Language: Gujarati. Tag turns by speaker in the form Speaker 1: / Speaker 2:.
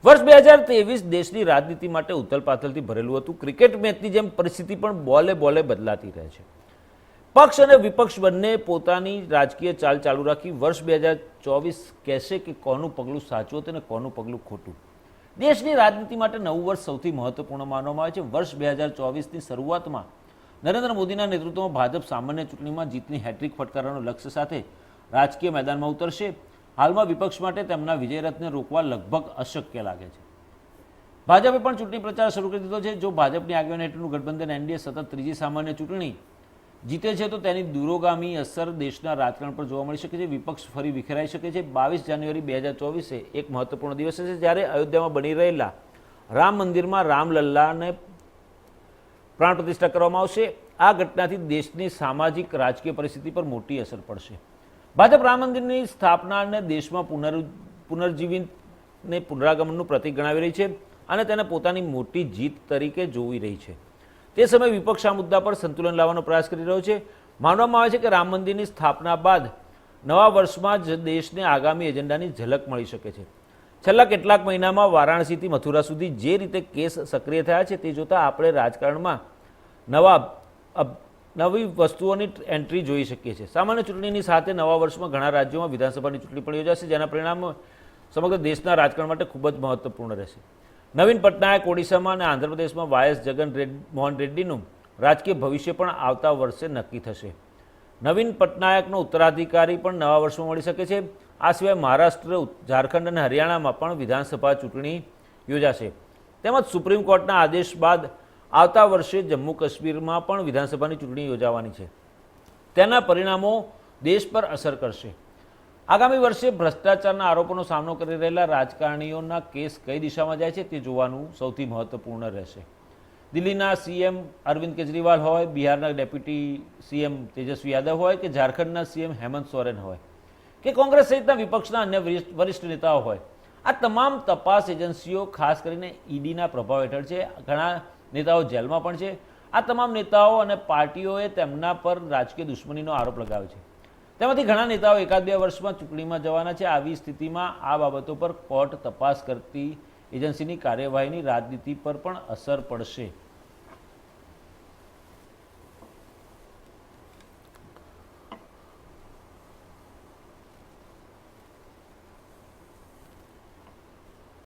Speaker 1: વર્ષ 2023 દેશની રાજનીતિ માટે ઉથલપાથલથી ભરેલું હતું. ક્રિકેટ મેચની જેમ પરિસ્થિતિ પણ બોલે બોલે બદલાતી રહે છે. પક્ષ અને વિપક્ષ બંને પોતાની રાજકીય ચાલ ચાલુ રાખી વર્ષ 2024 કહેશે કે કોનું પગલું સાચું હતું અને કોનું પગલું ખોટું. દેશની રાજનીતિ માટે નવું વર્ષ સૌથી મહત્વપૂર્ણ માનવામાં આવે છે. વર્ષ 2024ની શરૂઆતમાં નરેન્દ્ર મોદીના નેતૃત્વમાં ભાજપ સામાન્ય ચૂંટણીમાં જીતની હેટ્રિક ફટકારવાનો લક્ષ્ય સાથે રાજકીય મેદાનમાં ઉતરશે. હાલમાં વિપક્ષ માટે તેમના વિજયરથને રોકવા લગભગ અશક્ય લાગે છે. ભાજપે પણ ચૂંટણી પ્રચાર શરૂ કરી દીધો છે. જો ભાજપની આગેવાની હેઠળનું ગઠબંધન એનડીએ સતત ત્રીજી સામાન્ય ચૂંટણી જીતે છે તો તેની દૂરોગામી અસર દેશના રાજકારણ પર જોવા મળી શકે છે. વિપક્ષ ફરી વિખેરાઈ શકે છે. 22 જાન્યુઆરી 2024 એક મહત્વપૂર્ણ દિવસ છે, જ્યારે અયોધ્યામાં બની રહેલા રામ મંદિરમાં રામલલ્લાને પ્રાણ પ્રતિષ્ઠા કરવામાં આવશે. આ ઘટનાથી દેશની સામાજિક રાજકીય પરિસ્થિતિ પર મોટી અસર પડશે. ભાજપ રામ મંદિરની સ્થાપનાને દેશમાં પુનર્જીવિતને પુનરાગમનનું પ્રતીક ગણાવી રહી છે અને તેને પોતાની મોટી જીત તરીકે જોઈ રહી છે. તે સમયે વિપક્ષ આ મુદ્દા પર સંતુલન લાવવાનો પ્રયાસ કરી રહ્યો છે. માનવામાં આવે છે કે રામ મંદિરની સ્થાપના બાદ નવા વર્ષમાં જ દેશને આગામી એજન્ડાની ઝલક મળી શકે છે. છેલ્લા કેટલાક મહિનામાં વારાણસીથી મથુરા સુધી જે રીતે કેસ સક્રિય થયા છે તે જોતાં આપણે રાજકારણમાં નવી વસ્તુઓની એન્ટ્રી જોઈ શકીએ છીએ. સામાન્ય ચૂંટણીની સાથે નવા વર્ષમાં ઘણા રાજ્યોમાં વિધાનસભાની ચૂંટણી પણ યોજાશે, જેના પરિણામ સમગ્ર દેશના રાજકારણ માટે ખૂબ જ મહત્વપૂર્ણ રહેશે. નવીન પટનાયક ઓડિશામાં અને આંધ્રપ્રદેશમાં વાયએસ જગનમોહન રેડ્ડીનું રાજકીય ભવિષ્ય પણ આવતા વર્ષે નક્કી થશે. નવીન પટનાયકનો ઉત્તરાધિકારી પણ નવા વર્ષમાં મળી શકે છે. આ સિવાય મહારાષ્ટ્ર, ઝારખંડ અને હરિયાણામાં પણ વિધાનસભા ચૂંટણી યોજાશે. તેમજ સુપ્રીમ કોર્ટના આદેશ બાદ આવતા વર્ષે જમ્મુ કાશ્મીરમાં પણ વિધાનસભાની ચૂંટણી યોજાવાની છે. તેના પરિણામો દેશ પર અસર કરશે. આગામી વર્ષે ભ્રષ્ટાચારના આરોપોનો સામનો કરી રહેલા રાજકારણીઓના કેસ કઈ દિશામાં જાય છે તે જોવાનું સૌથી મહત્વપૂર્ણ રહેશે. દિલ્હીના સીએમ અરવિંદ કેજરીવાલ હોય, બિહારના ડેપ્યુટી સીએમ તેજસ્વી યાદવ હોય કે ઝારખંડના સીએમ હેમંત સોરેન હોય કે કોંગ્રેસ સહિતના વિપક્ષના અન્ય વરિષ્ઠ નેતાઓ હોય, આ તમામ તપાસ એજન્સીઓ ખાસ કરીને ઈડીના પ્રભાવ હેઠળ છે. ઘણા નેતાઓ જેલમાં પણ છે. આ તમામ નેતાઓ અને પાર્ટીઓએ તેમના પર રાજકીય દુશ્મનીનો આરોપ લગાવ્યો છે. તેમાંથી ઘણા નેતાઓ એકાદ બે વર્ષમાં ચૂંટણીમાં જવાના છે. આવી સ્થિતિમાં આ બાબતો પર કોર્ટ તપાસ કરતી એજન્સીની કાર્યવાહીની રાજનીતિ પર પણ અસર પડશે.